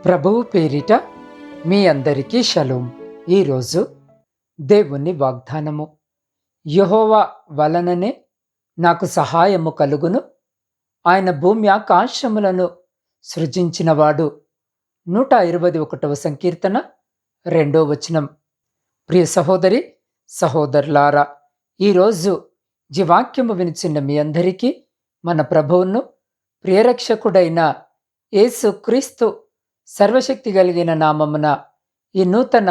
ప్రభువు పేరిట మీ అందరికీ షలోం. ఈరోజు దేవుని వాగ్దానము. యెహోవా వలననే నాకు సహాయము కలుగును, ఆయన భూమి ఆకాశములను సృజించినవాడు. 121వ సంకీర్తన 2వ వచనం. ప్రియ సహోదరి సహోదరులారా, ఈరోజు జీవాక్యము వినిచిన్న మీ అందరికీ మన ప్రభువును ప్రియరక్షకుడైన యేసు క్రీస్తు సర్వశక్తి కలిగిన నామమున ఈ నూతన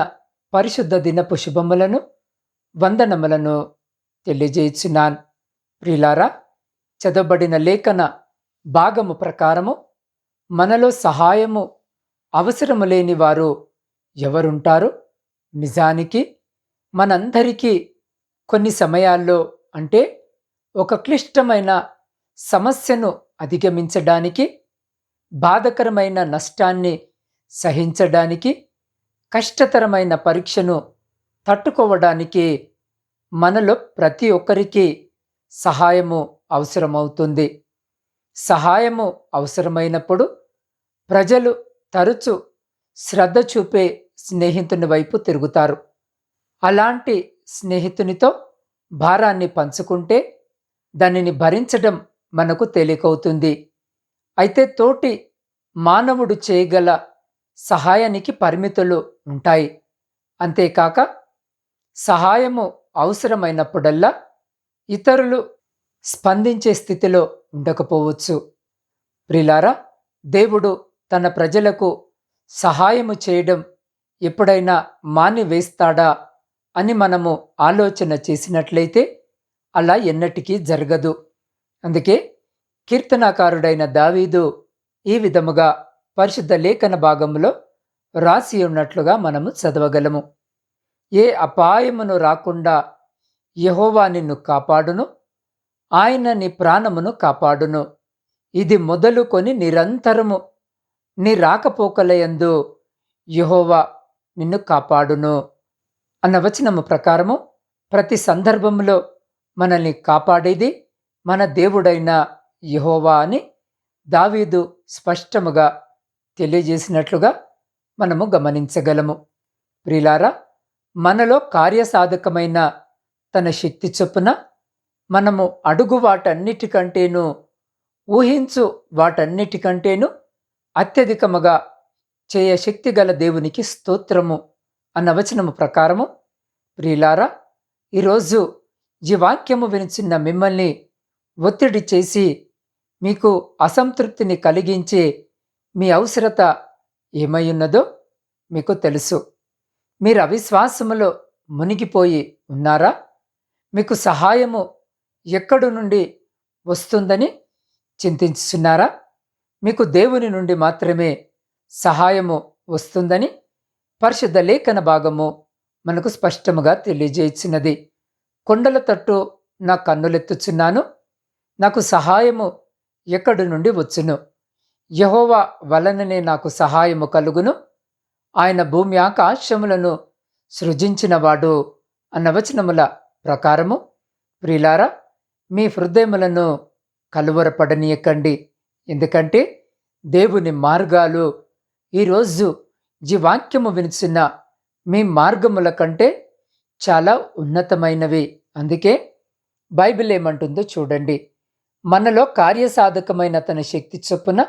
పరిశుద్ధ దినపు శుభములను వందనములను తెలియజేయుచున్నాను. ప్రియులారా, చదవబడిన లేఖన భాగము ప్రకారము మనలో సహాయము అవసరము లేని వారు ఎవరుంటారు? నిజానికి మనందరికీ కొన్ని సమయాల్లో, అంటే ఒక క్లిష్టమైన సమస్యను అధిగమించడానికి, బాధకరమైన నష్టాన్ని సహించడానికి, కష్టతరమైన పరీక్షను తట్టుకోవడానికి మనలో ప్రతి ఒక్కరికి సహాయము అవసరమవుతుంది. సహాయము అవసరమైనప్పుడు ప్రజలు తరచు శ్రద్ధ చూపే స్నేహితుని వైపు తిరుగుతారు. అలాంటి స్నేహితునితో భారాన్ని పంచుకుంటే దానిని భరించడం మనకు తేలికవుతుంది. అయితే తోటి మానవుడు చేయగల సహాయానికి పరిమితులు ఉంటాయి. అంతేకాక సహాయము అవసరమైనప్పుడల్లా ఇతరులు స్పందించే స్థితిలో ఉండకపోవచ్చు. ప్రియులారా, దేవుడు తన ప్రజలకు సహాయము చేయడం ఎప్పుడైనా మానివేస్తాడా అని మనము ఆలోచన చేసినట్లయితే అలా ఎన్నటికీ జరగదు. అందుకే కీర్తనాకారుడైన దావీదు ఈ విధముగా పరిశుద్ధ లేఖన భాగంలో రాసి ఉన్నట్లుగా మనము చదవగలము. ఏ అపాయమును రాకుండా యెహోవా నిన్ను కాపాడును, ఆయన నీ ప్రాణమును కాపాడును. ఇది మొదలుకొని నిరంతరము నీ రాకపోకలయందు యెహోవా నిన్ను కాపాడును అన్న వచనము ప్రకారము ప్రతి సందర్భంలో మనల్ని కాపాడేది మన దేవుడైన యెహోవా అని దావీదు స్పష్టముగా తెలియజేసినట్లుగా మనము గమనించగలము. ప్రియులారా, మనలో కార్యసాధకమైన తన శక్తి చొప్పున మనము అడుగు వాటన్నిటికంటేను, ఊహించు వాటన్నిటికంటేను అత్యధికముగా చేయ శక్తి గల దేవునికి స్తోత్రము అన్న వచనము ప్రకారము, ప్రియులారా, ఈరోజు ఈ వాక్యము వినిచిన్న మిమ్మల్ని ఒత్తిడి చేసి మీకు అసంతృప్తిని కలిగించే మీ అవసరత ఏమయ్యున్నదో మీకు తెలుసు. మీరు అవిశ్వాసములో మునిగిపోయి ఉన్నారా? మీకు సహాయము ఎక్కడి నుండి వస్తుందని చింతించుచున్నారా? మీకు దేవుని నుండి మాత్రమే సహాయము వస్తుందని పరిశుద్ధ లేఖన భాగము మనకు స్పష్టముగా తెలియజేయుచున్నది. కొండల తట్టు నా కన్నులెత్తుచున్నాను, నాకు సహాయము ఎక్కడి నుండి వచ్చును? యెహోవా వలననే నాకు సహాయము కలుగును, ఆయన భూమి ఆకాశములను సృజించినవాడు అన్న వచనముల ప్రకారము, ప్రియులారా, మీ హృదయములను కలువరపడనీయకండి. ఎందుకంటే దేవుని మార్గాలు ఈరోజు జీవాక్యము వినిచిన మీ మార్గముల కంటే చాలా ఉన్నతమైనవి. అందుకే బైబిల్ ఏమంటుందో చూడండి. మనలో కార్యసాధకమైన తన శక్తి చొప్పున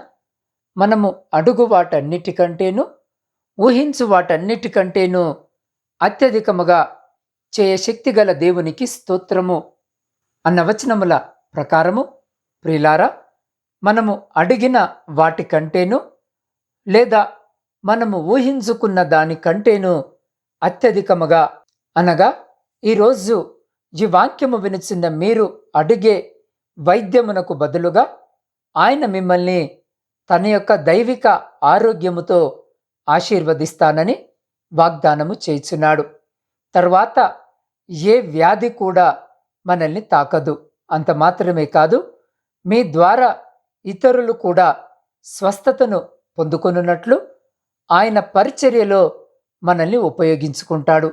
మనము అడుగు వాటన్నిటికంటేను, ఊహించు వాటన్నిటికంటేను అత్యధికముగా చేయ శక్తి గల దేవునికి స్తోత్రము అన్న వచనముల ప్రకారము, ప్రియులారా, మనము అడిగిన వాటికంటేను, లేదా మనము ఊహించుకున్న దానికంటేను అత్యధికముగా, అనగా ఈరోజు ఈ వాక్యము వినిచిన్న మీరు అడిగే వైద్యమునకు బదులుగా ఆయన మిమ్మల్ని తన యొక్క దైవిక ఆరోగ్యముతో ఆశీర్వదిస్తానని వాగ్దానము చేయుచున్నాడు. తర్వాత ఏ వ్యాధి కూడా మనల్ని తాకదు. అంత మాత్రమే కాదు, మీ ద్వారా ఇతరులు కూడా స్వస్థతను పొందుకొనున్నట్లు ఆయన పరిచర్యలో మనల్ని ఉపయోగించుకుంటాడు.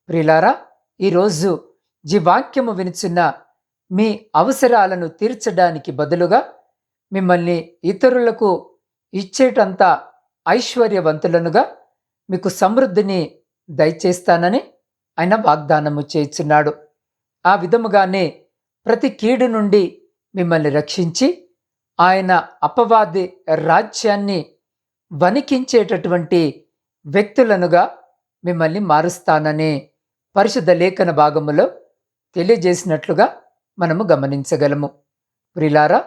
ప్రియులారా, ఈరోజు ఈ వాక్యము వినిచున్న మీ అవసరాలను తీర్చడానికి బదులుగా మిమ్మల్ని ఇతరులకు ఇచ్చేటంత ఐశ్వర్యవంతులనుగా మీకు సమృద్ధిని దయచేస్తానని ఆయన వాగ్దానము చేయుచున్నాడు. ఆ విధముగానే ప్రతి కీడు నుండి మిమ్మల్ని రక్షించి ఆయన అపవాది రాజ్యాన్ని వణికించేటటువంటి వ్యక్తులనుగా మిమ్మల్ని మారుస్తానని పరిశుద్ధ లేఖన భాగములో తెలియజేసినట్లుగా మనము గమనించగలము. ప్రిలారా,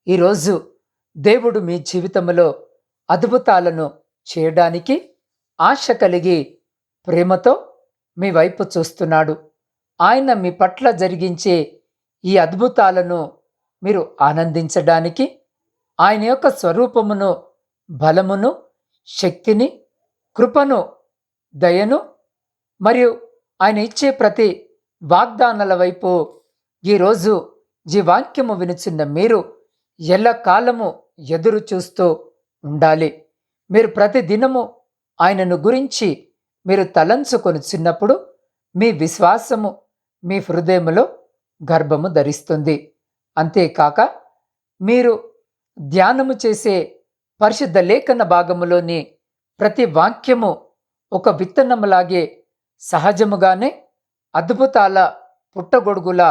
ఈరోజు దేవుడు మీ జీవితంలో అద్భుతాలను చేయడానికి ఆశ కలిగి ప్రేమతో మీ వైపు చూస్తున్నాడు. ఆయన మీ పట్ల జరిగించే ఈ అద్భుతాలను మీరు ఆనందించడానికి ఆయన యొక్క స్వరూపమును, బలమును, శక్తిని, కృపను, దయను మరియు ఆయన ఇచ్చే ప్రతి వాగ్దానాల వైపు ఈరోజు ఈ వాక్యము వినుచున్న మీరు ఎల్లకాలము ఎదురు చూస్తూ ఉండాలి. మీరు ప్రతి దినము ఆయనను గురించి మీరు తలంచుకొనుచున్నప్పుడు మీ విశ్వాసము మీ హృదయములో గర్భము ధరిస్తుంది. అంతేకాక మీరు ధ్యానము చేసే పరిశుద్ధ లేఖన భాగములోని ప్రతి వాక్యము ఒక విత్తనములాగే సహజముగానే అద్భుతాల పుట్టగొడుగుల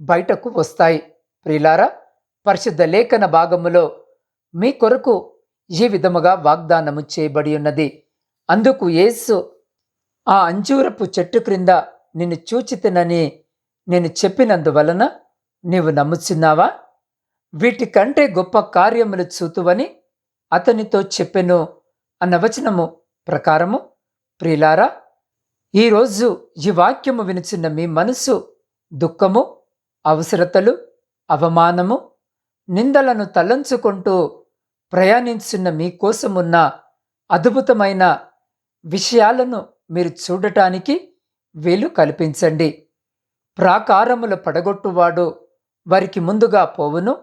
బయటకు వస్తాయి. ప్రియులారా, పరిశుద్ధ లేఖన భాగములో మీ కొరకు ఈ విధముగా వాగ్దానము చేయబడి ఉన్నది. అందుకు యేసు, ఆ అంజూరపు చెట్టు క్రింద నిన్ను చూచితినని నేను చెప్పినందువలన నీవు నమ్ముచున్నావా? వీటికంటే గొప్ప కార్యములు చూతువని అతనితో చెప్పెను అన్న వచనము ప్రకారము, ప్రియులారా, ఈరోజు ఈ వాక్యము వినుచున్న మీ మనసు దుఃఖము, అవసరతలు, అవమానము, నిందలను తలంచుకుంటూ ప్రయాణించున్న మీకోసమున్న అద్భుతమైన విషయాలను మీరు చూడటానికి వీలు కల్పించండి. ప్రాకారములు పడగొట్టువాడు వారికి ముందుగా పోవును,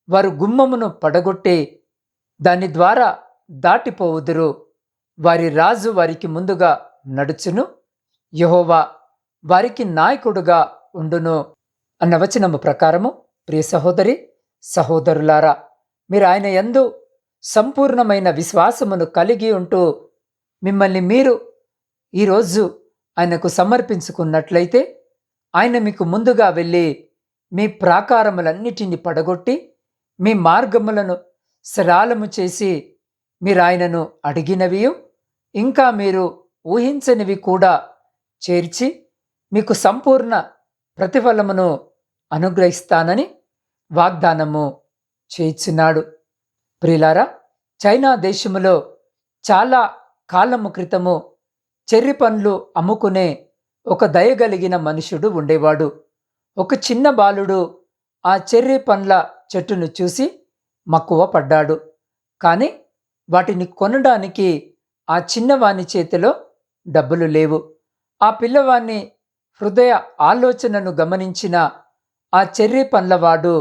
వారు గుమ్మమును పడగొట్టి దాని ద్వారా దాటిపోవుదురు. వారి రాజు వారికి ముందుగా నడుచును, యెహోవా వారికి నాయకుడుగా ఉండును అన్న వచనము ప్రకారము, ప్రియ సహోదరి సహోదరులారా, మీరు ఆయన యందు సంపూర్ణమైన విశ్వాసమును కలిగి ఉంటూ మిమ్మల్ని మీరు ఈరోజు ఆయనకు సమర్పించుకున్నట్లయితే ఆయన మీకు ముందుగా వెళ్ళి మీ ప్రాకారములన్నిటిని పడగొట్టి మీ మార్గములను సరళము చేసి మీరు ఆయనను అడిగినవి ఇంకా మీరు ఊహించనివి కూడా చేర్చి మీకు సంపూర్ణ ప్రతిఫలమును అనుగ్రహిస్తానని వాగ్దానము చేయుచున్నాడు. ప్రియులారా, చైనా దేశములో చాలా కాలము క్రితము చెర్రి పండ్లు అమ్ముకునే ఒక దయగలిగిన మనుషుడు ఉండేవాడు. ఒక చిన్న బాలుడు ఆ చెర్రి పండ్ల చెట్టును చూసి మక్కువ పడ్డాడు. కానీ వాటిని కొనడానికి ఆ చిన్నవాని చేతిలో డబ్బులు లేవు. ఆ పిల్లవాని హృదయ ఆలోచనను గమనించిన ఆ చెర్రి పండ్లవాడు,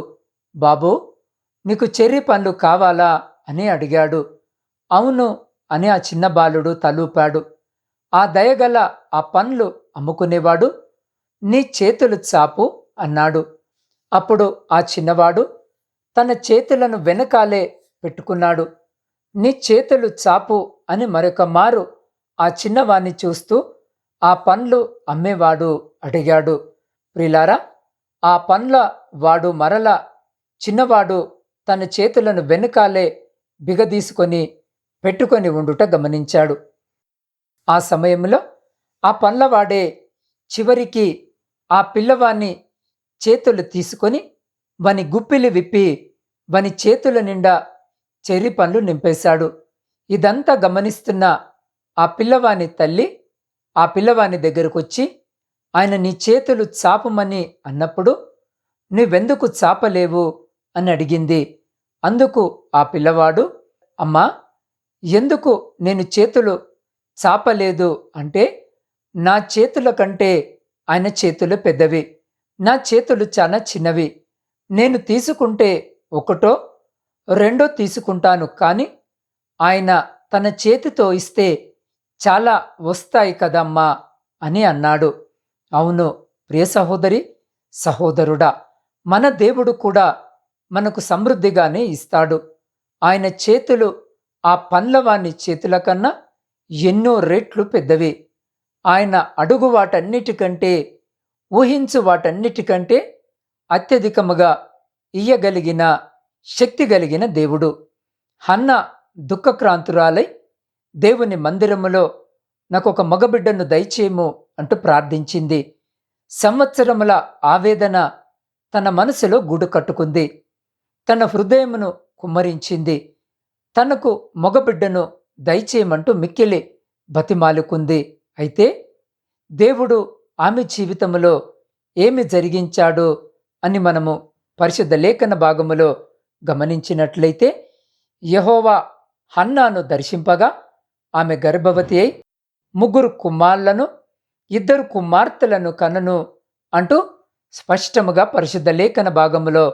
బాబూ, నీకు చెర్రి పండ్లు కావాలా అని అడిగాడు. అవును అని ఆ చిన్న బాలుడు తలూపాడు. ఆ దయగల ఆ పండ్లు అమ్ముకునేవాడు, నీ చేతులు చాపు అన్నాడు. అప్పుడు ఆ చిన్నవాడు తన చేతులను వెనకాలే పెట్టుకున్నాడు. నీ చేతులు చాపు అని మరొక మారు ఆ చిన్నవాణ్ణి చూస్తూ ఆ పండ్లు అమ్మేవాడు అడిగాడు. ప్రియులారా, ఆ పండ్ల వాడు మరల చిన్నవాడు తన చేతులను వెనుకాలే బిగదీసుకొని పెట్టుకొని ఉండుట గమనించాడు. ఆ సమయంలో ఆ పండ్లవాడే చివరికి ఆ పిల్లవాని చేతులు తీసుకొని వాని గుప్పిలి విప్పి వాని చేతుల నిండా చెర్రి పండ్లు నింపేశాడు. ఇదంతా గమనిస్తున్న ఆ పిల్లవాని తల్లి ఆ పిల్లవాని దగ్గరకొచ్చి, ఆయన నీ చేతులు చాపమని అన్నప్పుడు నువ్వెందుకు చాపలేవు అని అడిగింది. అందుకు ఆ పిల్లవాడు, అమ్మా, ఎందుకు నేను చేతులు చాపలేదు అంటే, నా చేతుల కంటే ఆయన చేతులు పెద్దవి, నా చేతులు చాలా చిన్నవి. నేను తీసుకుంటే ఒకటో రెండో తీసుకుంటాను, కానీ ఆయన తన చేతితో ఇస్తే చాలా వస్తాయి కదమ్మా అని అన్నాడు. అవును ప్రియ సహోదరి సహోదరుడా, మన దేవుడు కూడా మనకు సమృద్ధిగానే ఇస్తాడు. ఆయన చేతులు ఆ పండ్లవాని చేతుల కన్నా ఎన్నో రెట్లు పెద్దవి. ఆయన అడుగు వాటన్నిటికంటే, ఊహించు వాటన్నిటికంటే అత్యధికముగా ఇయ్యగలిగిన శక్తి కలిగిన దేవుడు. హన్న దుఃఖక్రాంతురాలై దేవుని మందిరములో నాకొక మగబిడ్డను దయచేయము అంటూ ప్రార్థించింది. సంవత్సరముల ఆవేదన తన మనసులో గూడు కట్టుకుంది. తన హృదయమును కుమ్మరించింది. తనకు మగబిడ్డను దయచేయమంటూ మిక్కిలి బతిమాలుకుంది. అయితే దేవుడు ఆమె జీవితములో ఏమి జరిగించాడు అని మనము పరిశుద్ధ లేఖన భాగములో గమనించినట్లయితే, యెహోవా హన్నాను దర్శింపగా ఆమె గర్భవతి అయి 3 కుమారులను 2 కుమార్తెలను కనను అంటూ స్పష్టముగా పరిశుద్ధ లేఖన భాగములో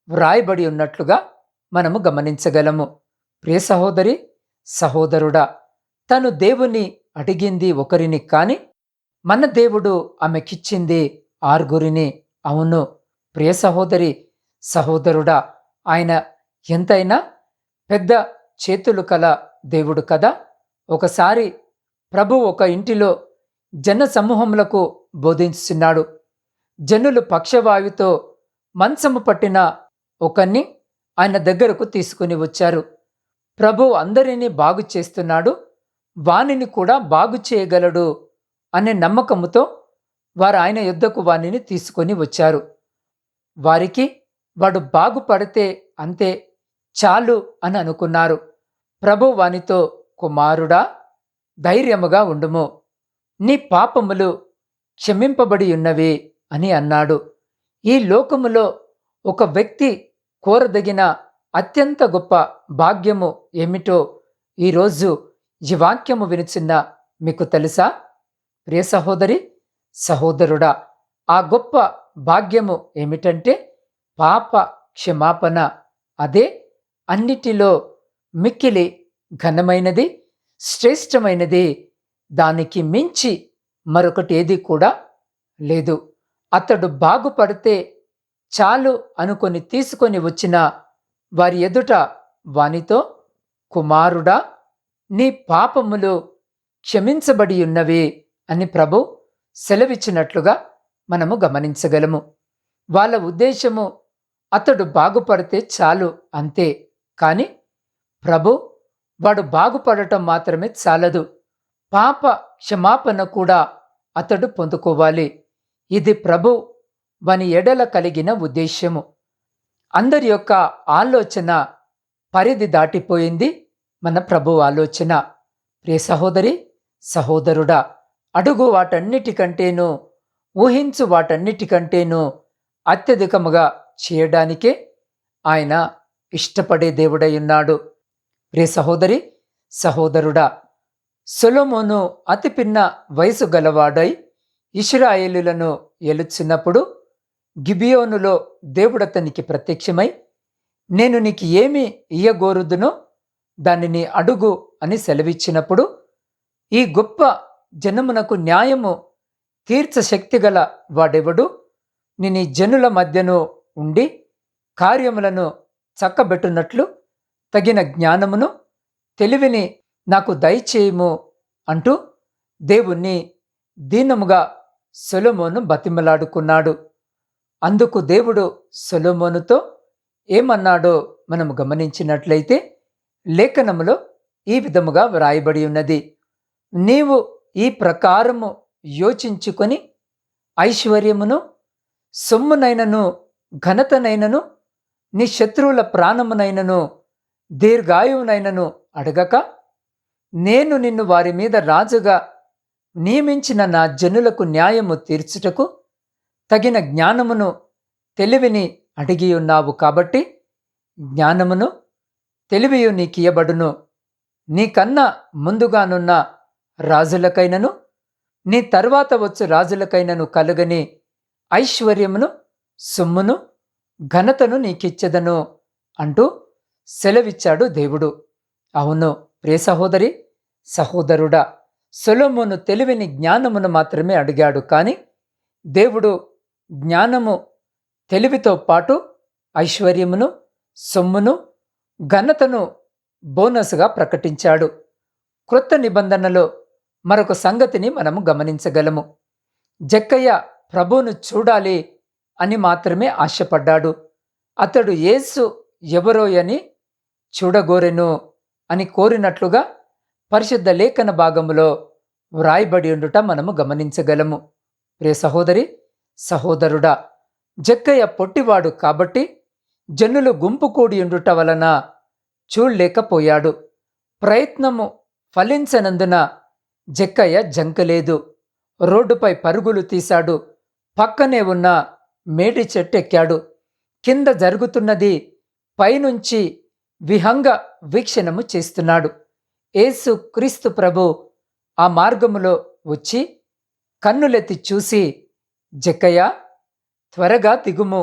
వ్రాయబడి ఉన్నట్లుగా మనము గమనించగలము. ప్రియ సహోదరి, సహోదరుడా, తను దేవుని అడిగింది ఒకరిని కాని మన దేవుడు ఆమెకిచ్చింది 6. అవును ప్రియ సహోదరి, సహోదరుడా, ఆయన ఎంతైనా పెద్ద చేతులు కల దేవుడు కదా. ఒకసారి ప్రభు ఒక ఇంటిలో జన సమూహములకు బోధించుచున్నాడు. జనులు పక్షవాయువుతో మంచము పట్టిన ఒకరిని ఆయన దగ్గరకు తీసుకుని వచ్చారు. ప్రభు అందరినీ బాగు చేస్తున్నాడు, వానిని కూడా బాగు చేయగలడు అనే నమ్మకముతో వారు ఆయన యొద్దకు వానిని తీసుకొని వచ్చారు. వారికి వాడు బాగుపడితే అంతే చాలు అని అనుకున్నారు. ప్రభు వానితో, కుమారుడా, ధైర్యముగా ఉండుము, నీ పాపములు క్షమింపబడి ఉన్నవి అని అన్నాడు. ఈ లోకములో ఒక వ్యక్తి కోరదగిన అత్యంత గొప్ప భాగ్యము ఏమిటో ఈరోజు ఈ వాక్యము వినుచున్న మీకు తెలుసా? ప్రియ సహోదరి, సహోదరుడా, ఆ గొప్ప భాగ్యము ఏమిటంటే పాప క్షమాపణ. అదే అన్నిటిలో మిక్కిలి ఘనమైనది, శ్రేష్టమైనది. దానికి మించి మరొకటి ఏది కూడా లేదు. అతడు బాగుపడితే చాలు అనుకొని తీసుకొని వచ్చిన వారి ఎదుట వానితో, కుమారుడా, నీ పాపములు క్షమించబడి ఉన్నవి అని ప్రభు సెలవిచ్చినట్లుగా మనము గమనించగలము. వాళ్ళ ఉద్దేశము అతడు బాగుపడితే చాలు అంతే. కాని ప్రభు వాడు బాగుపడటం మాత్రమే చాలదు, పాప క్షమాపణ కూడా అతడు పొందుకోవాలి. ఇది ప్రభు వాని ఎడల కలిగిన ఉద్దేశ్యము. అందరి యొక్క ఆలోచన పరిధి దాటిపోయింది మన ప్రభు ఆలోచన. ప్రియ సహోదరి, సహోదరుడా, అడుగు వాటన్నిటికంటేనూ, ఊహించు వాటన్నిటికంటేనూ అత్యధికముగా చేయడానికే ఆయన ఇష్టపడే దేవుడై ఉన్నాడు. ప్రియ సహోదరి, సహోదరుడా, సొలొమోను అతి పిన్న వయసు గలవాడై ఇశ్రాయేలులను ఏలుచున్నప్పుడు గిబియోనులో దేవుడతనికి ప్రత్యక్షమై, నేను నీకు ఏమి ఇయ్యగోరుదునో దానిని అడుగు అని సెలవిచ్చినప్పుడు, ఈ గొప్ప జనమునకు న్యాయము తీర్చ శక్తిగల వాడెవడు? నేను ఈ జనుల మధ్యను ఉండి కార్యములను చక్కబెట్టునట్లు తగిన జ్ఞానమును తెలివిని నాకు దయచేయము అంటూ దేవుణ్ణి దీనముగా సొలొమోను బతిమలాడుకున్నాడు. అందుకు దేవుడు సొలొమోనుతో ఏమన్నాడో మనము గమనించినట్లయితే లేఖనములో ఈ విధముగా వ్రాయబడి ఉన్నది. నీవు ఈ ప్రకారము యోచించుకొని ఐశ్వర్యమును, సొమ్మునైనను, ఘనతనైనను, నీ శత్రువుల ప్రాణమునైనను, దీర్ఘాయువునైనను అడగక, నేను నిన్ను వారి మీద రాజుగా నియమించిన నా జనులకు న్యాయము తీర్చుటకు తగిన జ్ఞానమును, తెలివిని అడిగియున్నావు కాబట్టి జ్ఞానమును, తెలివియు నీకియబడును. నీకన్నా ముందుగానున్న రాజులకైనను, నీ తరువాత వచ్చు రాజులకైనను కలుగని ఐశ్వర్యమును, సొమ్మును, ఘనతను నీకిచ్చెదను అంటూ సెలవిచ్చాడు దేవుడు. అవును ప్రియ సహోదరి, సహోదరుడా, సొలొమోను తెలివిని, జ్ఞానమును మాత్రమే అడిగాడు. కానీ దేవుడు జ్ఞానము, తెలివితో పాటు ఐశ్వర్యమును, సొమ్మును, ఘనతను బోనస్గా ప్రకటించాడు. క్రొత్త నిబంధనలో మరొక సంగతిని మనము గమనించగలము. జక్కయ్య ప్రభువును చూడాలి అని మాత్రమే ఆశపడ్డాడు. అతడు యేసు ఎవరోయని చూడగోరెను అని కోరినట్లుగా పరిశుద్ధ లేఖన భాగములో వ్రాయబడి ఉండుట మనము గమనించగలము. ప్రియ సహోదరి, సహోదరుడా, జక్కయ్య పొట్టివాడు కాబట్టి జనులు గుంపు కూడి ఉండుట వలన చూడలేకపోయాడు. ప్రయత్నము ఫలించనందున జక్కయ్య జంకలేదు. రోడ్డుపై పరుగులు తీశాడు. పక్కనే ఉన్న మేడి చెట్టెక్కాడు. కింద జరుగుతున్నది పైనుంచి విహంగ వీక్షణము చేస్తున్నాడు. యేసు క్రీస్తు ప్రభు ఆ మార్గములో వచ్చి కన్నులెత్తి చూసి, జక్కయ్య, త్వరగా దిగుము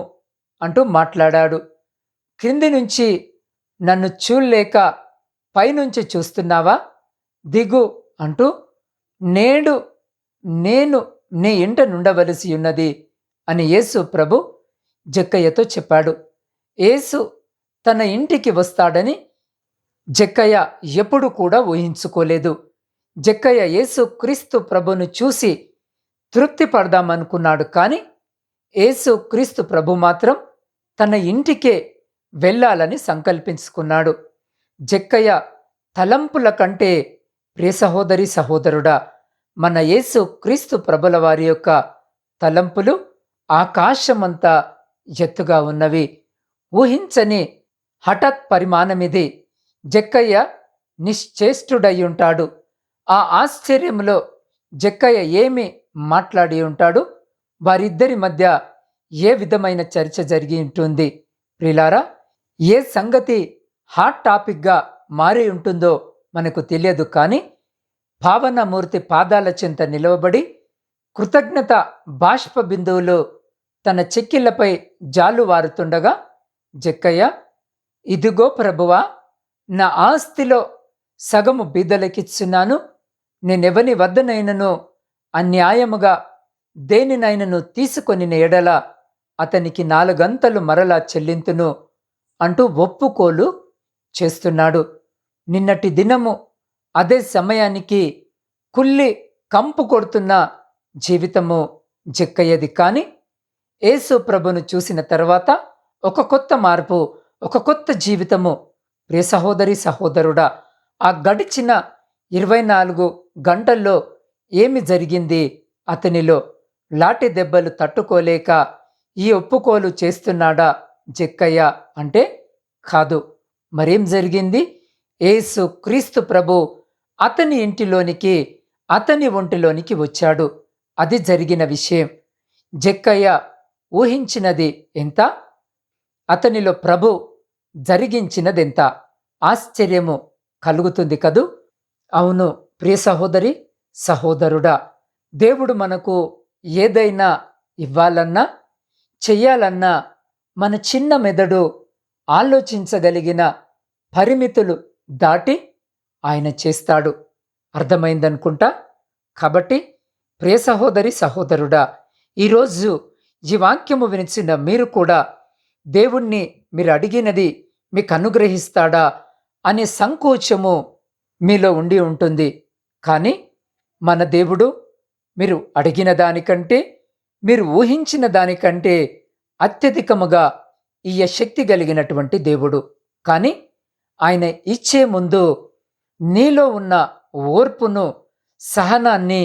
అంటూ మాట్లాడాడు. క్రింది నుంచి నన్ను చూడలేక పైనుంచి చూస్తున్నావా? దిగు అంటూ నేడు నేను నీ ఇంట నుండవలసి ఉన్నది అని యేసు ప్రభు జక్కయ్యతో చెప్పాడు. యేసు తన ఇంటికి వస్తాడని జక్కయ్య ఎప్పుడు కూడా ఊహించుకోలేదు. జక్కయ్య యేసు క్రీస్తు ప్రభును చూసి తృప్తి పడదామనుకున్నాడు. కానీ యేసు క్రీస్తు ప్రభు మాత్రం తన ఇంటికే వెళ్ళాలని సంకల్పించుకున్నాడు. జక్కయ్య తలంపుల కంటే, ప్రియ సహోదరి సహోదరుడా, మన యేసు క్రీస్తు ప్రభుల వారి యొక్క తలంపులు ఆకాశమంతా ఎత్తుగా ఉన్నవి. ఊహించని హఠాత్ పరిమాణమిది. జక్కయ్య నిశ్చేష్టుడై ఉంటాడు. ఆ ఆశ్చర్యంలో జక్కయ్య ఏమి మాట్లాడి ఉంటాడు? వారిద్దరి మధ్య ఏ విధమైన చర్చ జరిగి ఉంటుంది? ప్రియులారా, ఏ సంగతి హాట్ టాపిక్గా మారి ఉంటుందో మనకు తెలియదు. కానీ పావనమూర్తి పాదాల చెంత నిలవబడి కృతజ్ఞత బాష్ప బిందువులు తన చెక్కిళ్లపై జాలువారుతుండగా జక్కయ్య, ఇదిగో ప్రభువా, నా ఆస్తిలో సగము బీదలకిచ్చున్నాను. నేనెవని వద్దనైనను అన్యాయముగా దేనినైనను తీసుకొని ఎడల అతనికి 4 గంతలు మరలా చెల్లింతును అంటూ ఒప్పుకోలు చేస్తున్నాడు. నిన్నటి దినము అదే సమయానికి కుళ్ళి కంపు కొడుతున్న జీవితము జక్కయ్యది. కానీ యేసు ప్రభును చూసిన తర్వాత ఒక కొత్త మార్పు, ఒక కొత్త జీవితము. ప్రియ సహోదరి సహోదరుడా, ఆ గడిచిన 24 గంటల్లో ఏమి జరిగింది అతనిలో? లాటి దెబ్బలు తట్టుకోలేక ఈ ఒప్పుకోలు చేస్తున్నాడా జక్కయ్య అంటే కాదు. మరేం జరిగింది? యేసు క్రీస్తు ప్రభు అతని ఇంటిలోనికి, అతని ఒంటిలోనికి వచ్చాడు. అది జరిగిన విషయం. జక్కయ్య ఊహించినది ఎంత? అతనిలో ప్రభు జరిగించినదెంత? ఆశ్చర్యము కలుగుతుంది కదూ. అవును ప్రియ సహోదరి సహోదరుడా, దేవుడు మనకు ఏదైనా ఇవ్వాలన్నా, చెయ్యాలన్నా మన చిన్న మెదడు ఆలోచించగలిగిన పరిమితులు దాటి ఆయన చేస్తాడు. అర్థమైందనుకుంటా. కాబట్టి ప్రియ సహోదరి సహోదరుడా, ఈరోజు ఈ వాక్యము వినిచిన మీరు కూడా దేవుణ్ణి మీరు అడిగినది మీకు అనుగ్రహిస్తాడా అనే సంకోచము మీలో ఉండి ఉంటుంది. కానీ మన దేవుడు మీరు అడిగిన దానికంటే, మీరు ఊహించిన దానికంటే అత్యధికముగా ఇయ్య శక్తి కలిగినటువంటి దేవుడు. కానీ ఆయన ఇచ్చే ముందు నీలో ఉన్న ఓర్పును, సహనాన్ని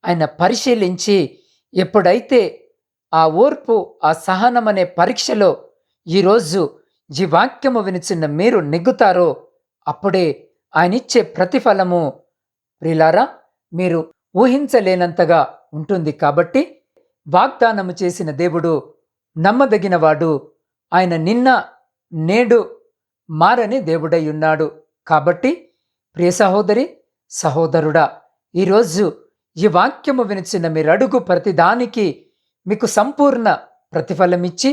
ఆయన పరిశీలించి, ఎప్పుడైతే ఆ ఓర్పు, ఆ సహనం అనే పరీక్షలో ఈరోజు ఈ వాక్యము వినిచిన్న మీరు నెగ్గుతారో అప్పుడే ఆయన ఇచ్చే ప్రతిఫలము ప్రియులారా మీరు ఊహించలేనంతగా ఉంటుంది. కాబట్టి వాగ్దానము చేసిన దేవుడు నమ్మదగినవాడు. ఆయన నిన్న నేడు మారని దేవుడై ఉన్నాడు. కాబట్టి ప్రియ సహోదరి సహోదరుడా, ఈరోజు ఈ వాక్యము వినిచిన మీరు అడుగు ప్రతిదానికి మీకు సంపూర్ణ ప్రతిఫలమిచ్చి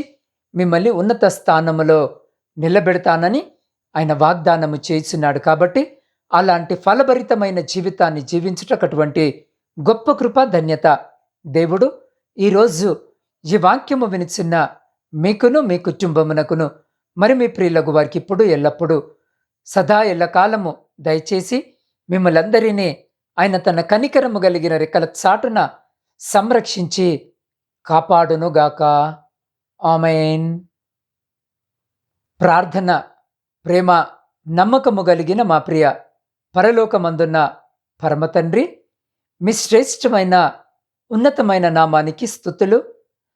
మిమ్మల్ని ఉన్నత స్థానములో నిలబెడతానని ఆయన వాగ్దానము చేస్తున్నాడు. కాబట్టి అలాంటి ఫలభరితమైన జీవితాన్ని జీవించుటటువంటి గొప్ప కృప, ధన్యత దేవుడు ఈరోజు ఈ వాక్యము వినిచిన్న మీకును, మీ కుటుంబమునకును, మరి మీ ప్రియులకు వారికి ఇప్పుడు ఎల్లప్పుడూ సదా ఎల్లకాలము దయచేసి మిమ్మలందరినీ ఆయన తన కనికరము కలిగిన రెక్కల చాటున సంరక్షించి కాపాడునుగాక. ఆమేన్. ప్రార్థన. ప్రేమ నమ్మకము కలిగిన మా ప్రియ పరలోకమందున్న పరమతండ్రి, మీ శ్రేష్టమైన ఉన్నతమైన నామానికి స్తుతులు,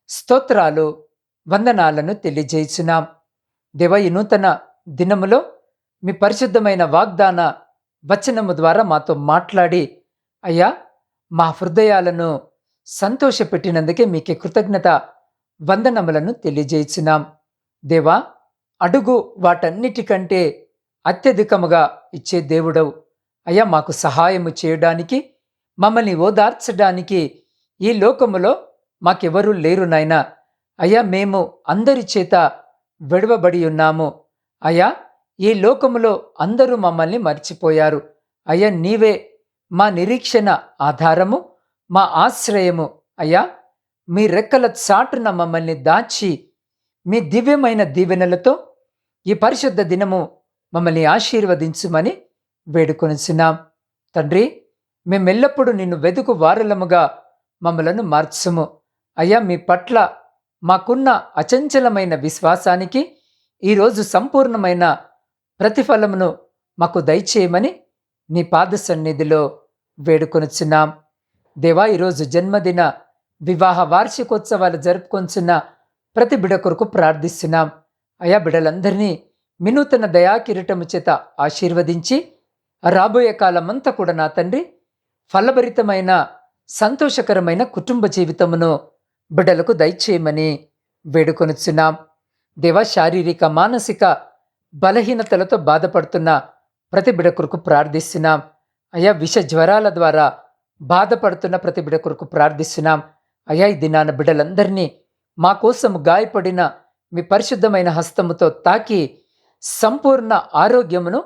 స్తోత్రాలు, వందనాలను తెలియజేయుచున్నాం. దేవ, ఈ నూతన దినములో మీ పరిశుద్ధమైన వాగ్దాన వచనము ద్వారా మాతో మాట్లాడి అయ్యా మా హృదయాలను సంతోషపెట్టినందుకే మీకే కృతజ్ఞత వందనములను తెలియజేయుచున్నాం. దేవా, అడుగు వాటన్నిటికంటే అత్యధికముగా ఇచ్చే దేవుడవు. అయ్యా, మాకు సహాయము చేయడానికి, మమ్మల్ని ఓదార్చడానికి ఈ లోకములో మాకెవరూ లేరు నాయనా. అయ్యా, మేము అందరి చేత విడవబడి ఉన్నాము. అయ్యా, ఈ లోకములో అందరూ మమ్మల్ని మర్చిపోయారు. అయ్యా, నీవే మా నిరీక్షణ ఆధారము, మా ఆశ్రయము. అయ్యా, మీ రెక్కల చాటున మమ్మల్ని దాచి మీ దివ్యమైన దీవెనలతో ఈ పరిశుద్ధ దినము మమ్మల్ని ఆశీర్వదించుమని వేడుకొనిచున్నాం. తండ్రి, మేమెల్లప్పుడూ నిన్ను వెదుకు వారలముగా మమ్మలను మార్చుము. అయ్యా, మీ పట్ల మాకున్న అచంచలమైన విశ్వాసానికి ఈరోజు సంపూర్ణమైన ప్రతిఫలమును మాకు దయచేయమని నీ పాద సన్నిధిలో వేడుకొనిచున్నాం. దేవా, ఈరోజు జన్మదిన వివాహ వార్షికోత్సవాలు జరుపుకొంచున్న ప్రతి బిడ కొరకు ప్రార్థిస్తున్నాం. అయా, బిడలందరినీ వినూతన దయాకిరీటము చేత ఆశీర్వదించి రాబోయే కాలమంతా కూడా నా తండ్రి ఫలభరితమైన సంతోషకరమైన కుటుంబ జీవితమును బిడ్డలకు దయచేయమని వేడుకొనుచున్నాం. దేవ, శారీరక మానసిక బలహీనతలతో బాధపడుతున్న ప్రతి బిడ కొరకు ప్రార్థిస్తున్నాం. అయా, విష జ్వరాల ద్వారా బాధపడుతున్న ప్రతి బిడ కొరకు ప్రార్థిస్తున్నాం. అయా, ఈ దినాన బిడ్డలందరినీ మా కోసం గాయపడిన మీ పరిశుద్ధమైన హస్తముతో తాకి సంపూర్ణ ఆరోగ్యమును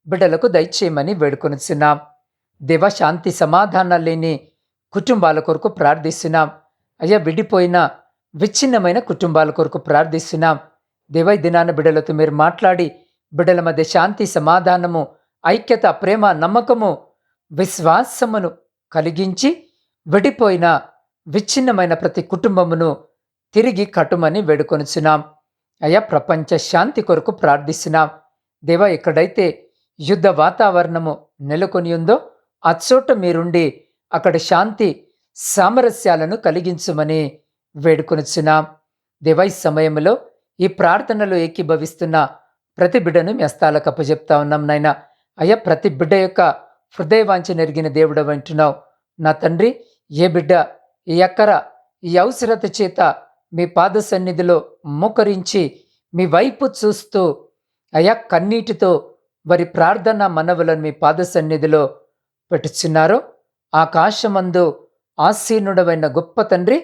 బిడ్డలకు దయచేయమని వేడుకొనిచున్నాం. దేవ, శాంతి సమాధానాలు లేని కుటుంబాల కొరకు ప్రార్థిస్తున్నాం. అయ్యా, విడిపోయిన విచ్ఛిన్నమైన కుటుంబాల కొరకు ప్రార్థిస్తున్నాం. దేవ, ఈ దినాన బిడ్డలతో మీరు మాట్లాడి బిడ్డల మధ్య శాంతి సమాధానము, ఐక్యత, ప్రేమ, నమ్మకము, విశ్వాసమును కలిగించి విడిపోయిన విచ్ఛిన్నమైన ప్రతి కుటుంబమును తిరిగి కట్టుమని వేడుకొనిచున్నాం. అయ్యా, ప్రపంచ శాంతి కొరకు ప్రార్థిస్తున్నాం. దేవా, ఎక్కడైతే యుద్ధ వాతావరణము నెలకొని ఉందో ఆ చోట మీరుండి అక్కడ శాంతి సామరస్యాలను కలిగించుమని వేడుకొనిచున్నాం. దేవా, ఈ సమయంలో ఈ ప్రార్థనలో ఏకీభవిస్తున్న ప్రతి బిడ్డను మీ హస్తాలకు అప్పచెప్తా ఉన్నాం నాయనా. అయ్యా, ప్రతి బిడ్డ యొక్క హృదయవాంఛ నెరిగిన దేవుడు అంటున్నావు నా తండ్రి. ఏ బిడ్డ ఈ అక్కర ఈ అవసరత చేత మీ పాద సన్నిధిలో మోకరించి మీ వైపు చూస్తూ అయా కన్నీటితో వారి ప్రార్థన మనవులను మీ పాద సన్నిధిలో పెట్టుచున్నారో, ఆకాశమందు ఆసీనుడవైన గొప్ప తండ్రి,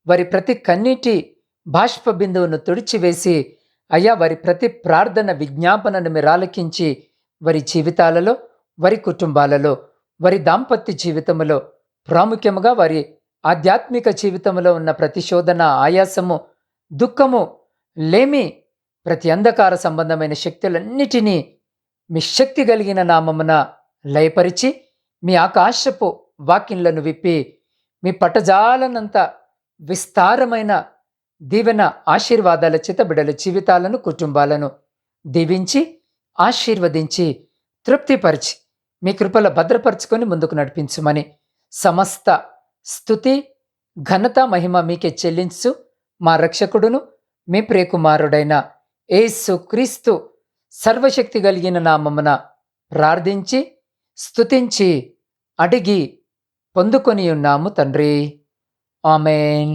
వారి ప్రతి కన్నీటి బాష్ప బిందువును తుడిచివేసి అయ్యా వారి ప్రతి ప్రార్థన విజ్ఞాపనను మీరు ఆలకించి వారి జీవితాలలో, వారి కుటుంబాలలో, వారి దాంపత్య జీవితంలో, ప్రాముఖ్యముగా వారి ఆధ్యాత్మిక జీవితంలో ఉన్న ప్రతి శోధన, ఆయాసము, దుఃఖము, లేమి, ప్రతి అంధకార సంబంధమైన శక్తులన్నిటినీ మీ శక్తి కలిగిన నామమున లయపరిచి మీ ఆకాశపు వాక్యలను విప్పి మీ పట్టజాలనంత విస్తారమైన దీవెన ఆశీర్వాదాల చేత బిడ్డల జీవితాలను, కుటుంబాలను దీవించి ఆశీర్వదించి తృప్తిపరిచి మీ కృపల భద్రపరుచుకొని ముందుకు నడిపించుమని సమస్త స్తుతి, ఘనత, మహిమ మీకే చెల్లించు మా రక్షకుడును మీ ప్రియకుమారుడైన యేసు క్రీస్తు సర్వశక్తి కలిగిన నామమున ప్రార్థించి స్తుతించి అడిగి పొందుకొని ఉన్నాము తండ్రి. ఆమేన్.